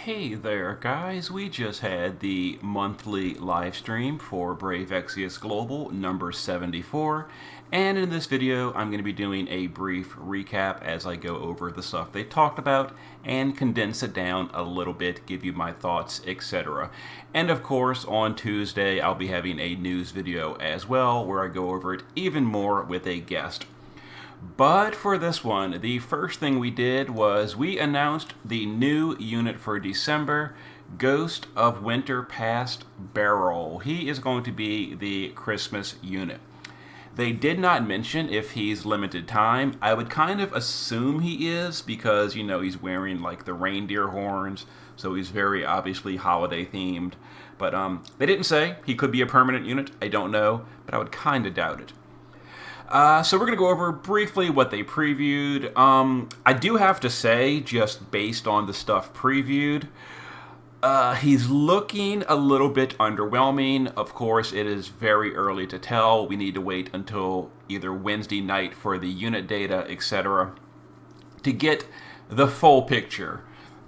Hey there, guys. We just had the monthly live stream for Brave Exvius Global number 74, and in this video, I'm going to be doing a brief recap as I go over the stuff they talked about and condense it down a little bit, give you my thoughts, etc. And of course, on Tuesday, I'll be having a news video as well where I go over it even more with a guest. But for this one, the first thing we did was we announced the new unit for December, Ghost of Winter Past Beryl. He is going to be the Christmas unit. They did not mention if he's limited time. I would kind of assume he is because, you know, he's wearing like the reindeer horns, so he's very obviously holiday themed. But they didn't say. He could be a permanent unit. I don't know, but I would kind of doubt it. So we're going to go over briefly what they previewed. I do have to say, just based on the stuff previewed, he's looking a little bit underwhelming. Of course, it is very early to tell. We need to wait until either Wednesday night for the unit data, etc., to get the full picture.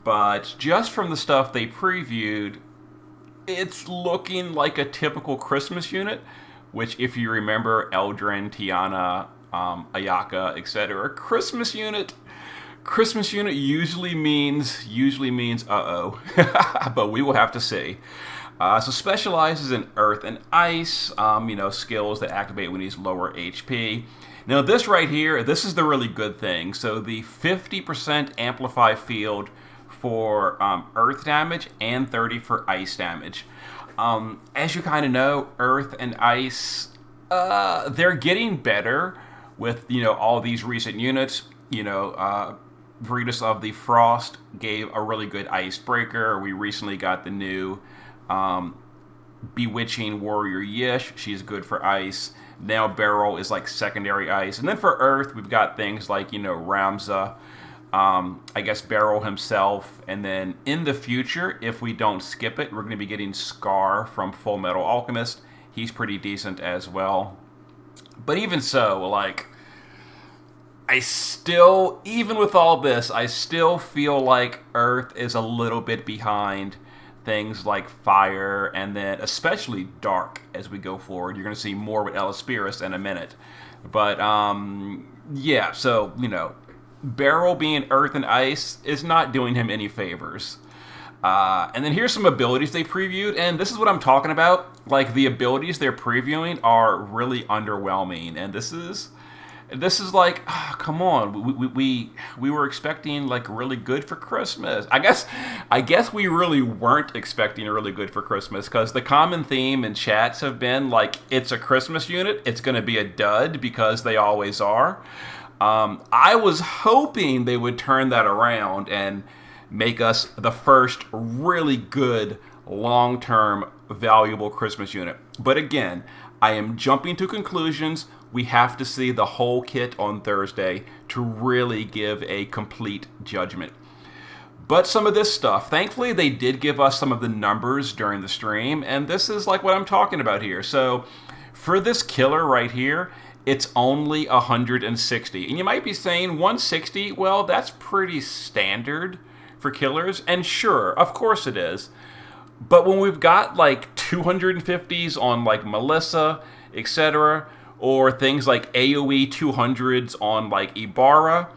But just from the stuff they previewed, it's looking like a typical Christmas unit, which, if you remember, Eldrin, Tiana, Ayaka, etc. Christmas unit usually means uh-oh, but we will have to see. So specializes in Earth and Ice, skills that activate when he's lower HP. Now this right here, this is the really good thing. So the 50% amplify field for Earth damage and 30 for Ice damage. As you kind of know, Earth and Ice, they're getting better with, all these recent units. Veritas of the Frost gave a really good icebreaker. We recently got the new Bewitching Warrior Yish. She's good for Ice. Now Beryl is like secondary Ice. And then for Earth, we've got things like, Ramza, I guess Beryl himself, and then in the future, if we don't skip it, we're going to be getting Scar from Full Metal Alchemist. He's pretty decent as well. But even so, even with all this, I still feel like Earth is a little bit behind things like Fire, and then especially Dark as we go forward. You're going to see more with Elispiris in a minute. But, yeah, so, Beryl being Earth and Ice is not doing him any favors. And then here's some abilities they previewed, and this is what I'm talking about. Like, the abilities they're previewing are really underwhelming, and this is like, come on, we were expecting like really good for Christmas. I guess we really weren't expecting really good for Christmas, because the common theme in chats have been like, it's a Christmas unit, it's going to be a dud, because they always are. I was hoping they would turn that around and make us the first really good, long-term, valuable Christmas unit. But again, I am jumping to conclusions. We have to see the whole kit on Thursday to really give a complete judgment. But some of this stuff, thankfully, they did give us some of the numbers during the stream, and this is like what I'm talking about here. So for this killer right here, it's only 160. And you might be saying 160, well, that's pretty standard for killers. And sure, of course it is. But when we've got like 250s on like Melissa, etc., or things like AoE 200s on like Ibarra,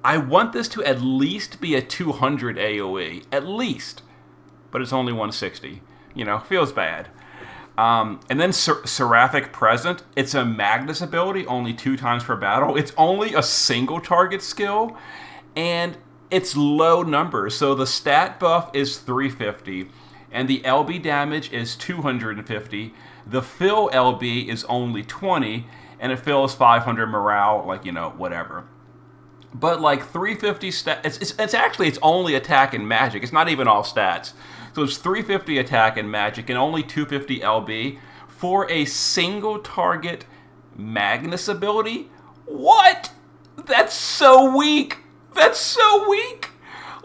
I want this to at least be a 200 AoE. At least. But it's only 160. Feels bad. And then Seraphic Present, it's a Magnus ability, only 2 times per battle. It's only a single target skill, and it's low numbers. So the stat buff is 350, and the LB damage is 250. The fill LB is only 20, and it fills 500 morale, whatever. But 350 stats, it's only attack and magic. It's not even all stats. So it's 350 attack and magic and only 250 LB for a single target Magnus ability? What? That's so weak.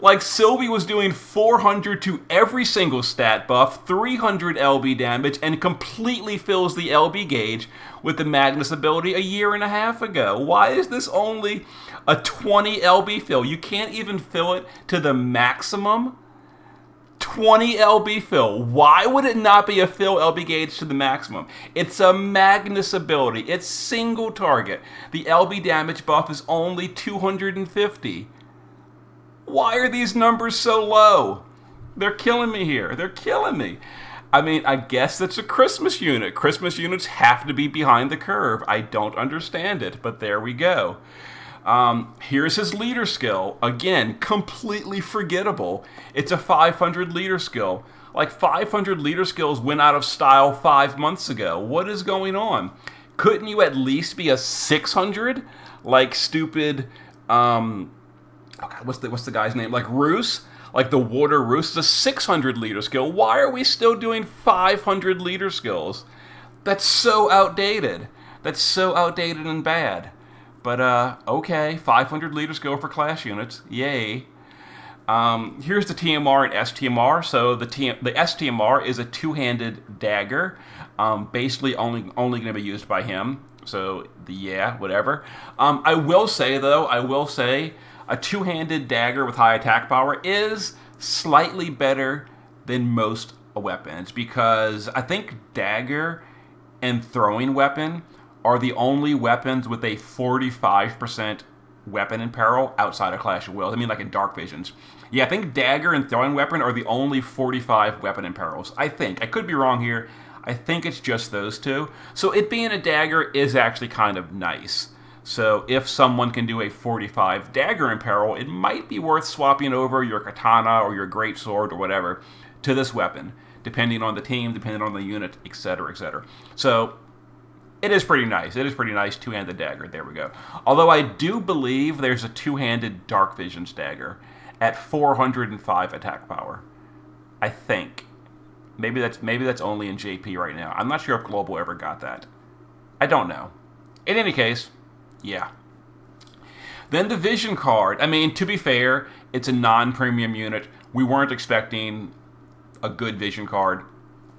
Like, Sylvie was doing 400 to every single stat buff, 300 LB damage, and completely fills the LB gauge with the Magnus ability a year and a half ago. Why is this only a 20 LB fill? You can't even fill it to the maximum 20 LB fill. Why would it not be a fill LB gauge to the maximum? It's a Magnus ability. It's single target. The LB damage buff is only 250. Why are these numbers so low? They're killing me here. They're killing me. I mean, I guess that's a Christmas unit. Christmas units have to be behind the curve. I don't understand it, but there we go. Here's his leader skill. Again, completely forgettable. It's a 500 leader skill. Like 500 leader skills went out of style 5 months ago. What is going on? Couldn't you at least be a 600? Like stupid, what's the guy's name? Like Roos? Like the Water Roos is a 600 leader skill. Why are we still doing 500 leader skills? That's so outdated. That's so outdated and bad. But, okay, 500 leader skill for class units. Yay. Here's the TMR and STMR. So the STMR is a two-handed dagger, basically only going to be used by him. So, whatever. I will say, a two-handed dagger with high attack power is slightly better than most weapons, because I think dagger and throwing weapon are the only weapons with a 45% weapon in peril outside of Clash of Wills. I mean, like in Dark Visions. Yeah, I think dagger and throwing weapon are the only 45 weapon in perils. I think. I could be wrong here. I think it's just those two. So it being a dagger is actually kind of nice. So if someone can do a 45 dagger in peril, it might be worth swapping over your katana or your greatsword or whatever to this weapon, depending on the team, depending on the unit, etc., etc. So it is pretty nice. It is pretty nice, two-handed dagger. There we go. Although I do believe there's a two-handed Dark Visions dagger at 405 attack power. I think. Maybe that's only in JP right now. I'm not sure if Global ever got that. I don't know. In any case, yeah. Then the Vision card. I mean, to be fair, it's a non-premium unit. We weren't expecting a good Vision card,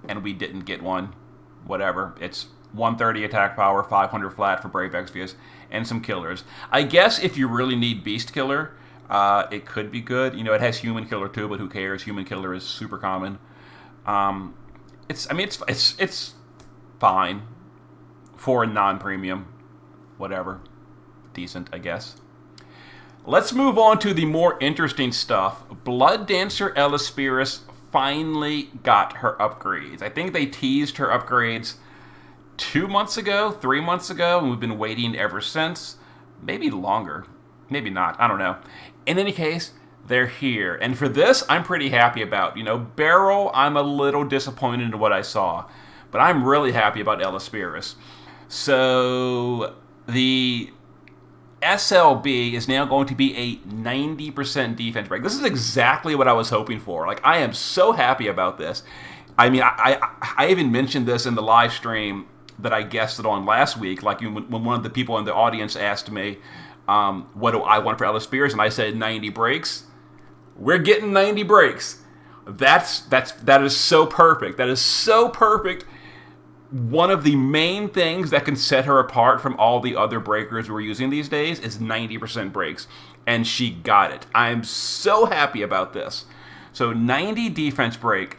and we didn't get one. Whatever. It's 130 attack power, 500 flat for Brave Exvius, and some killers. I guess if you really need Beast Killer, it could be good. You know, it has Human Killer too, but who cares? Human Killer is super common. It's fine for a non-premium. Whatever. Decent, I guess. Let's move on to the more interesting stuff. Blood Dancer Ellispiris finally got her upgrades. I think they teased her upgrades 2 months ago, 3 months ago, and we've been waiting ever since. Maybe longer. Maybe not. I don't know. In any case, they're here. And for this, I'm pretty happy about. You know, Beryl, I'm a little disappointed in what I saw. But I'm really happy about Ellispiris. So, the SLB is now going to be a 90% defense break. This is exactly what I was hoping for. Like, I am so happy about this. I mean, I even mentioned this in the live stream that I guested on last week, like when one of the people in the audience asked me, what do I want for Ellispiris, and I said 90 breaks. We're getting 90 breaks. That is so perfect. That is so perfect. One of the main things that can set her apart from all the other breakers we're using these days is 90% breaks, and she got it. I'm so happy about this. So 90 defense break.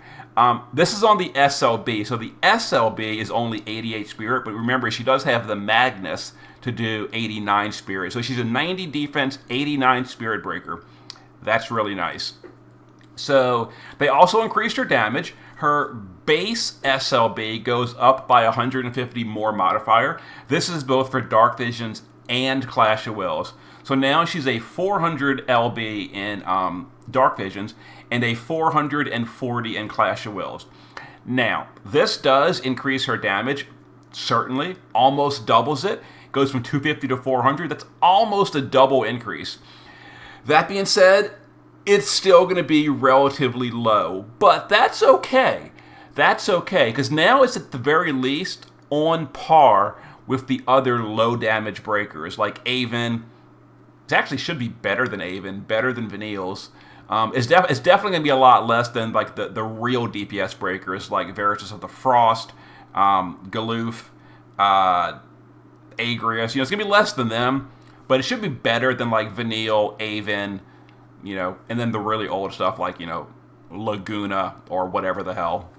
This is on the SLB, so the SLB is only 88 spirit, but remember, she does have the Magnus to do 89 spirit. So she's a 90 defense, 89 spirit breaker. That's really nice. So they also increased her damage. Her base SLB goes up by 150 more modifier. This is both for Dark Visions and Clash of Wills. So now she's a 400 LB in Dark Visions and a 440 in Clash of Wills. Now, this does increase her damage, certainly, almost doubles it. Goes from 250 to 400. That's almost a double increase. That being said, it's still going to be relatively low, but that's okay. That's okay, because now it's at the very least on par with the other low damage breakers, like Avon. It actually should be better than Avon, better than Vanille's. It's definitely going to be a lot less than like the real DPS breakers, like Veritas of the Frost, Galoof, Agrius. You know, it's going to be less than them, but it should be better than like Vanille, Avon, you know, and then the really old stuff like, you know, Laguna or whatever the hell.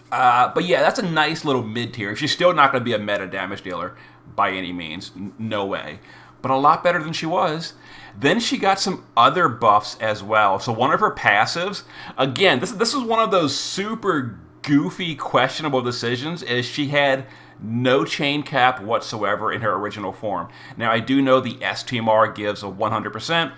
But yeah, that's a nice little mid-tier. She's still not going to be a meta damage dealer by any means. No way. But a lot better than she was. Then she got some other buffs as well. So one of her passives, again, this is one of those super goofy, questionable decisions, is she had no chain cap whatsoever in her original form. Now, I do know the STMR gives a 100%,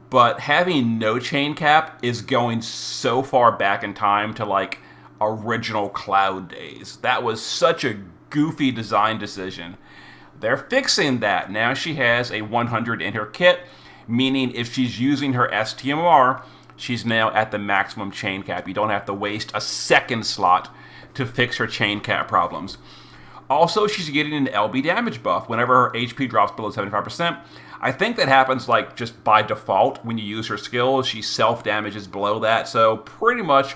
but having no chain cap is going so far back in time to like original Cloud days. That was such a goofy design decision. They're fixing that. Now she has a 100 in her kit, meaning if she's using her STMR, she's now at the maximum chain cap. You don't have to waste a second slot to fix her chain cap problems. Also, she's getting an LB damage buff whenever her HP drops below 75%. I think that happens like just by default when you use her skills. She self-damages below that, so pretty much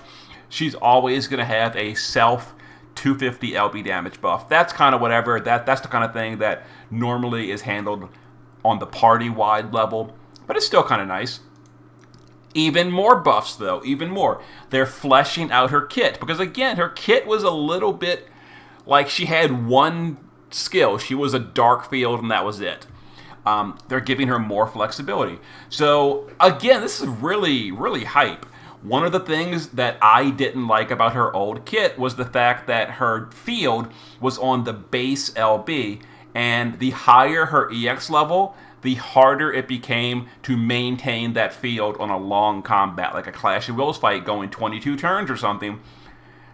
she's always going to have a self 250 LB damage buff. That's kind of whatever. That's the kind of thing that normally is handled on the party-wide level, but it's still kind of nice. Even more buffs, though. Even more. They're fleshing out her kit, because again, her kit was a little bit like she had one skill. She was a dark field, and that was it. They're giving her more flexibility. So again, this is really, really hype. One of the things that I didn't like about her old kit was the fact that her field was on the base LB, and the higher her EX level, the harder it became to maintain that field on a long combat, like a Clash of Wills fight going 22 turns or something.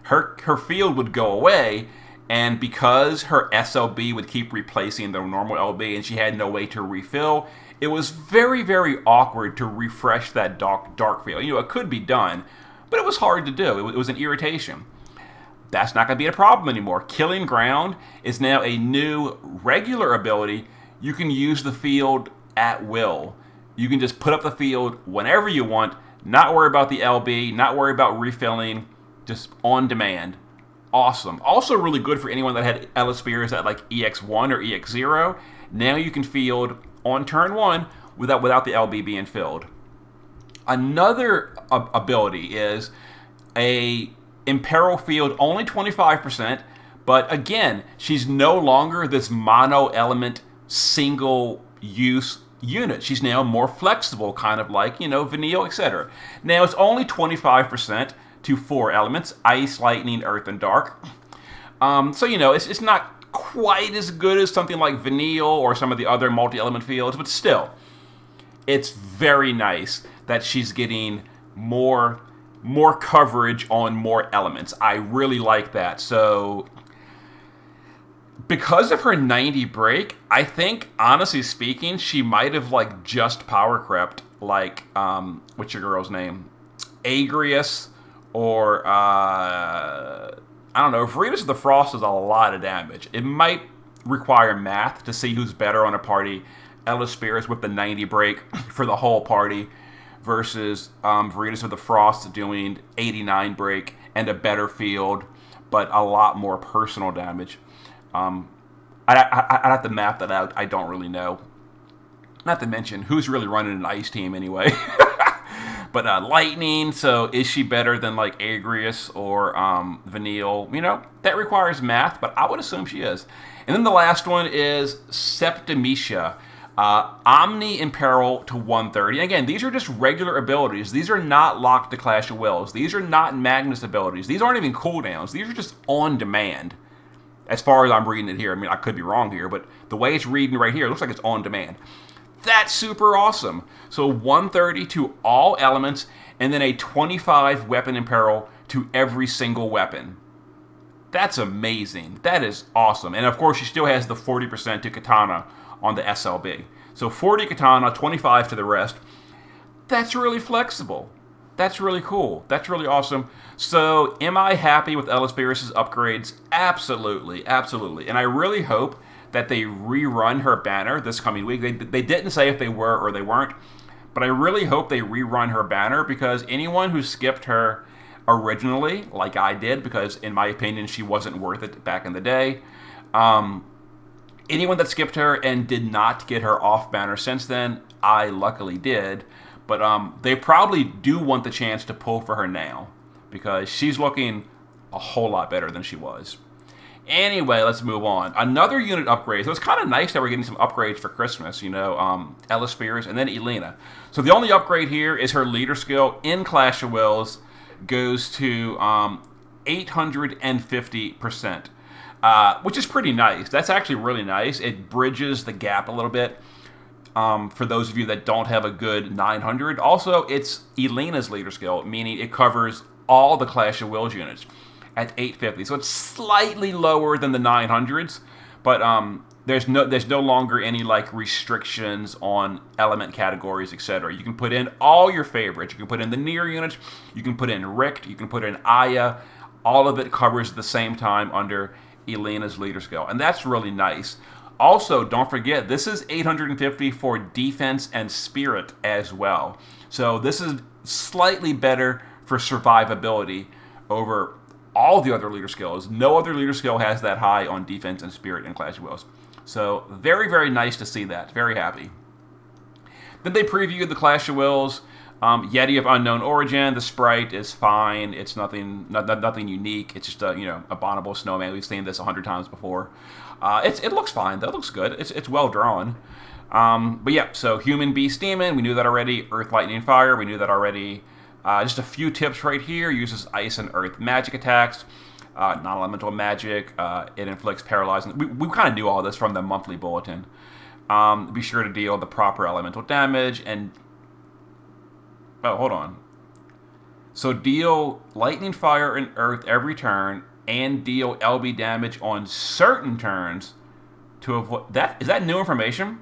Her field would go away, and because her SLB would keep replacing the normal LB and she had no way to refill, it was very, very awkward to refresh that dark field. You know, it could be done, but it was hard to do. It was an irritation. That's not going to be a problem anymore. Killing Ground is now a new regular ability. You can use the field at will. You can just put up the field whenever you want, not worry about the LB, not worry about refilling, just on demand. Awesome. Also really good for anyone that had Ella Spears at like EX1 or EX0. Now you can field on turn 1 without the LB being filled. Another ability is a Imperil field, only 25%, but again, she's no longer this mono-element, single-use unit. She's now more flexible, kind of like, Vanille, etc. Now, it's only 25% to 4 elements, Ice, Lightning, Earth, and Dark. So, it's not quite as good as something like Vanille or some of the other multi-element fields, but still, it's very nice that she's getting more coverage on more elements. I really like that. So because of her 90 break, I think, honestly speaking, she might have like just power crept like what's your girl's name? Agrius, or I don't know. Veritas of the Frost is a lot of damage. It might require math to see who's better on a party. Ella Spears with the 90 break for the whole party versus Veritas of the Frost doing 89 break and a better field, but a lot more personal damage. I'd have to map that out. I don't really know. Not to mention, who's really running an ice team anyway? But Lightning, so is she better than like Agrius or Vanille? That requires math, but I would assume she is. And then the last one is Septimecia. Omni Imperil to 130. And again, these are just regular abilities. These are not locked to Clash of Wills. These are not Magnus abilities. These aren't even cooldowns. These are just on demand. As far as I'm reading it here. I mean, I could be wrong here, but the way it's reading right here, it looks like it's on demand. That's super awesome. So 130 to all elements, and then a 25 weapon imperil to every single weapon. That's amazing. That is awesome. And of course, she still has the 40% to Katana on the SLB. So 40 Katana, 25 to the rest. That's really flexible. That's really cool. That's really awesome. So am I happy with Ella Spears' upgrades? Absolutely. Absolutely. And I really hope that they rerun her banner this coming week. They didn't say if they were or they weren't, but I really hope they rerun her banner, because anyone who skipped her originally, like I did, because in my opinion she wasn't worth it back in the day, anyone that skipped her and did not get her off banner since then, I luckily did, But they probably do want the chance to pull for her now because she's looking a whole lot better than she was. Anyway, let's move on. Another unit upgrade. So it's kind of nice that we're getting some upgrades for Christmas, Ella Spears and then Elina. So the only upgrade here is her leader skill in Clash of Wills goes to 850%, which is pretty nice. That's actually really nice. It bridges the gap a little bit for those of you that don't have a good 900. Also, it's Elina's leader skill, meaning it covers all the Clash of Wills units at 850. So it's slightly lower than the 900s, but there's no longer any like restrictions on element categories, etc. You can put in all your favorites. You can put in the Nier units, you can put in Richt, you can put in Aya. All of it covers at the same time under Elina's leader skill, and that's really nice. Also, don't forget, this is 850 for defense and spirit as well. So this is slightly better for survivability over all the other leader skills. No other leader skill has that high on defense and spirit in Clash of Wills. So very, very nice to see that. Very happy. Then they previewed the Clash of Wills. Yeti of unknown origin. The sprite is fine. It's nothing unique. It's just a abominable snowman. We've seen this 100 times before. It looks fine. That looks good. It's well drawn. But yeah, so human, beast, demon. We knew that already. Earth, lightning, fire. We knew that already. Just a few tips right here. Uses ice and earth magic attacks. Non-elemental magic. It inflicts paralyzing. We kind of knew all this from the monthly bulletin. Be sure to deal the proper elemental damage. And oh, hold on. So deal lightning, fire, and earth every turn, and deal LB damage on certain turns to avoid that. Is that new information?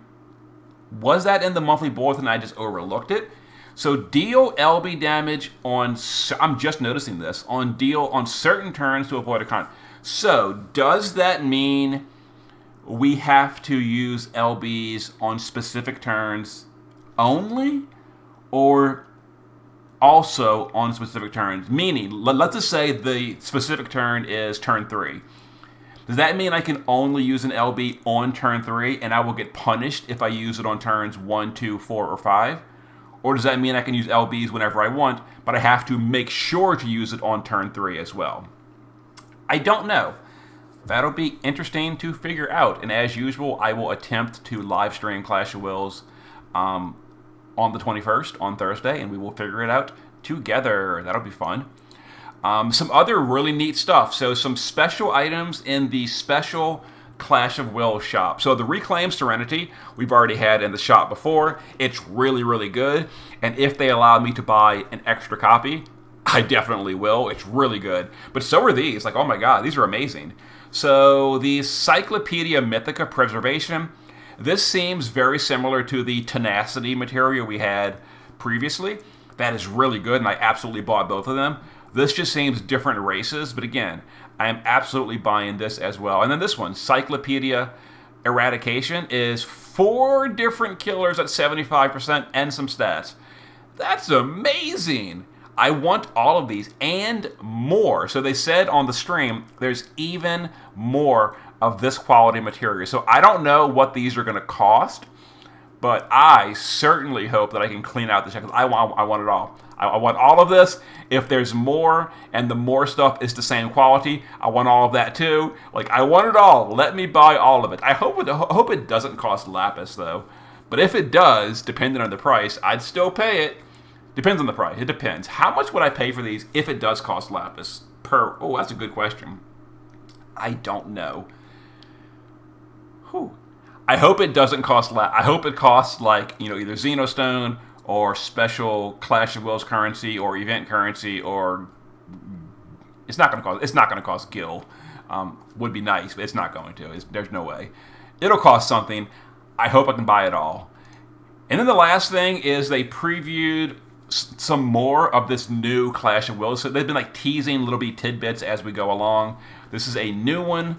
Was that in the monthly bulletin? I just overlooked it. So deal LB damage on. I'm just noticing this on certain turns to avoid a con. So does that mean we have to use LBs on specific turns only, or also on specific turns? Meaning, let's just say the specific turn is turn 3. Does that mean I can only use an LB on turn 3 and I will get punished if I use it on turns 1, 2, 4, or 5? Or does that mean I can use LBs whenever I want, but I have to make sure to use it on turn 3 as well? I don't know. That'll be interesting to figure out. And as usual, I will attempt to live stream Clash of Wills on the 21st, on Thursday, and we will figure it out together. That'll be fun. Some other really neat stuff. So some special items in the special Clash of Wills shop. So the Reclaim Serenity we've already had in the shop before. It's really, really good. And if they allow me to buy an extra copy, I definitely will. It's really good. But so are these. Like, oh my god, these are amazing. So the Cyclopedia Mythica Preservation. This seems very similar to the Tenacity material we had previously. That is really good, and I absolutely bought both of them. This just seems different races, but again, I am absolutely buying this as well. And then this one, Cyclopedia Eradication, is 4 different killers at 75% and some stats. That's amazing! I want all of these and more. So they said on the stream, there's even more of this quality material. So I don't know what these are going to cost, but I certainly hope that I can clean out the check. I want it all. I want all of this. If there's more, and the more stuff is the same quality, I want all of that too. Like, I want it all. Let me buy all of it. I hope it doesn't cost Lapis, though. But if it does, depending on the price, I'd still pay it. Depends on the price. It depends. How much would I pay for these if it does cost Lapis per? Oh, that's a good question. I don't know. Whew. I hope it doesn't cost I hope it costs like, either Xenostone or special Clash of Wills currency or event currency, or it's not going to cost Gil. Would be nice, but it's not going to. There's no way. It'll cost something. I hope I can buy it all. And then the last thing is they previewed some more of this new Clash of Wills. So they've been like teasing little bitty tidbits as we go along. This is a new one.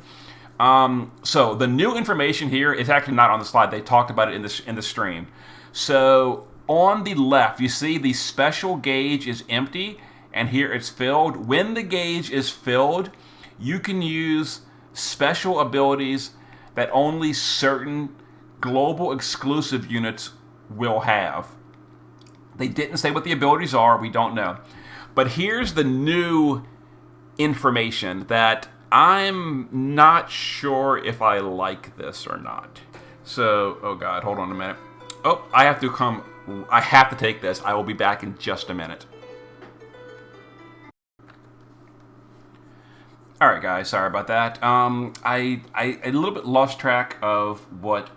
So the new information here is actually not on the slide. They talked about it in the stream. So on the left, you see the special gauge is empty, and here it's filled. When the gauge is filled, you can use special abilities that only certain global exclusive units will have. They didn't say what the abilities are. We don't know. But here's the new information that I'm not sure if I like this or not. So, oh God, hold on a minute. Oh, I have to take this. I will be back in just a minute. All right, guys, sorry about that. I a little bit lost track of what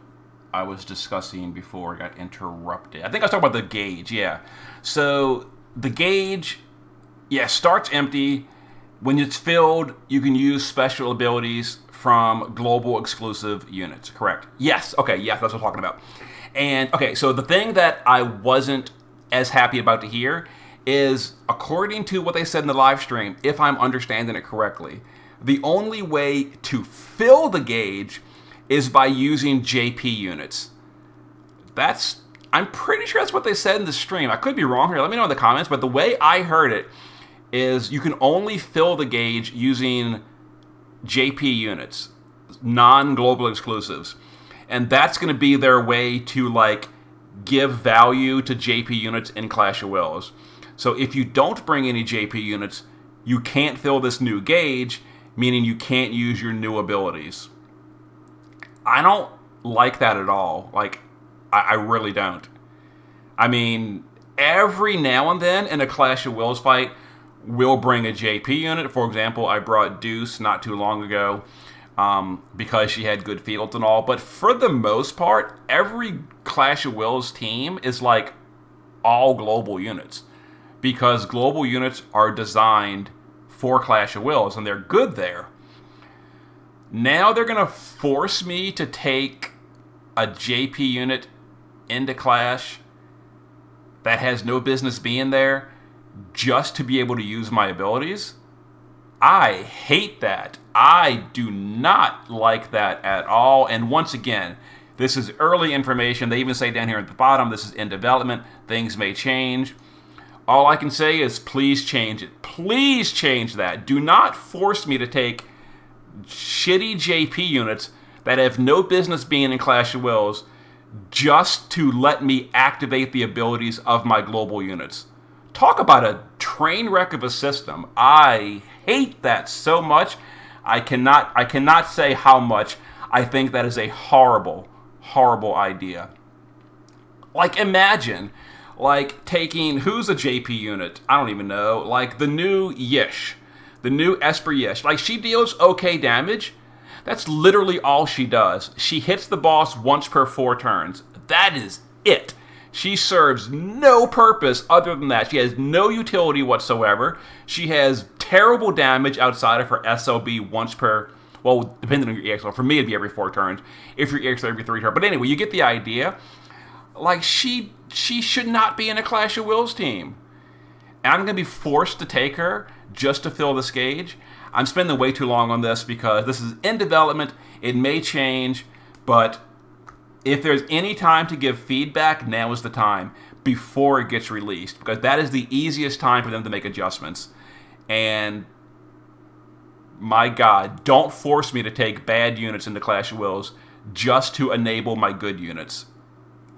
I was discussing before I got interrupted. I think I was talking about the gauge, yeah. So the gauge, yeah, starts empty. When it's filled, you can use special abilities from global exclusive units, correct? Yes, okay, yes, that's what I'm talking about. And, okay, so the thing that I wasn't as happy about to hear is, according to what they said in the live stream, if I'm understanding it correctly, the only way to fill the gauge is by using JP units. I'm pretty sure that's what they said in the stream. I could be wrong here. Let me know in the comments. But the way I heard it is you can only fill the gauge using JP units, non-global exclusives. And that's going to be their way to, like, give value to JP units in Clash of Wills. So if you don't bring any JP units, you can't fill this new gauge, meaning you can't use your new abilities. I don't like that at all. Like, I really don't. I mean, every now and then in a Clash of Wills fight, we'll bring a JP unit. For example, I brought Deuce not too long ago because she had good fields and all. But for the most part, every Clash of Wills team is like all global units, because global units are designed for Clash of Wills, and they're good there. Now they're going to force me to take a JP unit into Clash that has no business being there just to be able to use my abilities. I hate that. I do not like that at all. And once again, this is early information. They even say down here at the bottom, this is in development. Things may change. All I can say is please change it. Please change that. Do not force me to take shitty JP units that have no business being in Clash of Wills just to let me activate the abilities of my global units. Talk about a train wreck of a system. I hate that so much. I cannot say how much I think that is a horrible, horrible idea. Like, imagine, like, taking, who's a JP unit? I don't even know. Like, the new Yish. The new Esper Yish. Like, she deals okay damage. That's literally all she does. She hits the boss once per 4 turns. That is it. She serves no purpose other than that. She has no utility whatsoever. She has terrible damage outside of her SLB once per, well, depending on your EXL. For me, it'd be every 4 turns. If your EXL, every 3 turns. But anyway, you get the idea. Like, she should not be in a Clash of Wills team. And I'm going to be forced to take her just to fill this gauge. I'm spending way too long on this because this is in development. It may change, but if there's any time to give feedback, now is the time before it gets released, because that is the easiest time for them to make adjustments. And my God, don't force me to take bad units into Clash of Wills just to enable my good units.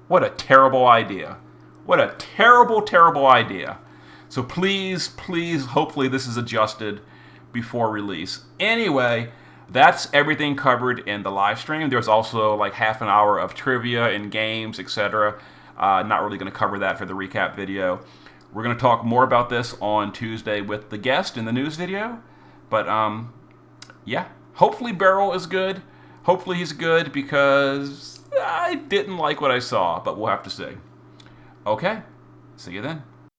What a terrible idea. What a terrible, terrible idea. So please, please, hopefully this is adjusted before release. Anyway, that's everything covered in the live stream. There's also like half an hour of trivia and games, etc. Not really going to cover that for the recap video. We're going to talk more about this on Tuesday with the guest in the news video. But yeah, hopefully Beryl is good. Hopefully he's good, because I didn't like what I saw, but we'll have to see. Okay, see you then.